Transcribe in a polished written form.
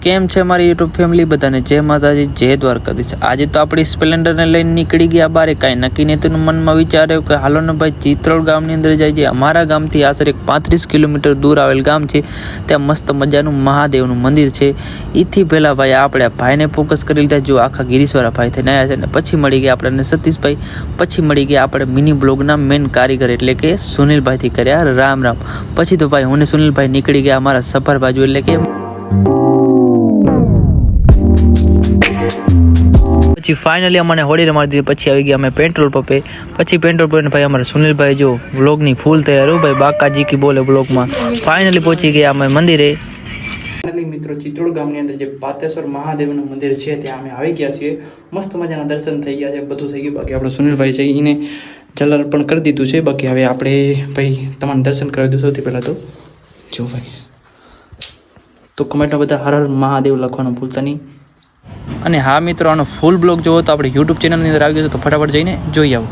કેમ છે મારી યુટ્યુબ ફેમિલી બધાને જય માતાજી જય દ્વારકાધીશ। આજે તો આપણી સ્પ્લેન્ડરને લઈને નીકળી ગયા બારે। કાંઈ નક્કી નહીં તેનું મનમાં વિચાર્યો કે હાલો ને ભાઈ ચિત્રોડ ગામની અંદર જાય છે। અમારા ગામથી આશરે 35 કિલોમીટર દૂર આવેલ ગામ છે। ત્યાં મસ્ત મજાનું મહાદેવનું મંદિર છે। એથી પહેલાં ભાઈ આપણે ભાઈને ફોકસ કરી લીધા। જો આખા ગિરીશવાળા ભાઈ થઈને આવ્યા છે ને પછી મળી ગયા આપણને સતીશભાઈ, પછી મળી ગયા આપણે મિની બ્લોગના મેન કારીગર એટલે કે સુનિલભાઈથી કર્યા રામ રામ। પછી તો ભાઈ હું ને સુનિલભાઈ નીકળી ગયા અમારા સફર બાજુ એટલે કે પછી ફાઇનલી અમને હોળી રમાડી દીધી। પછી આવી ગયા અમે પેટ્રોલ પંપે। પછી પેટ્રોલ પંપે ભાઈ અમારા સુનિલભાઈ જો વ્લોગની ફૂલ તૈયાર હો ભાઈ, બાકાજી કી બોલે વ્લોગમાં। ફાઇનલી પહોંચી ગયા અમે મંદિરે। ફાઇનલી મિત્રો ચિત્રોડ ગામની અંદર જે પાતેશ્વર મહાદેવનું મંદિર છે ત્યાં અમે આવી ગયા છીએ। મસ્ત મજાના દર્શન થઈ ગયા છે, બધું થઈ ગયું। બાકી આપણો સુનિલભાઈ છે એને જલ અર્પણ કરી દીધું છે। બાકી હવે આપણે ભાઈ તમારે દર્શન કરાવી દઉં। સૌથી પહેલાં તો જો ભાઈ તો કમેન્ટમાં બધા હર હર મહાદેવ લખવાનું ભૂલતા નહીં। અને હા મિત્રો, આનો ફૂલ બ્લોગ જોવો તો આપણે યુટ્યુબ ચેનલની અંદર આવી ગયો તો ફટાફટ જઈને જોઈ આવો।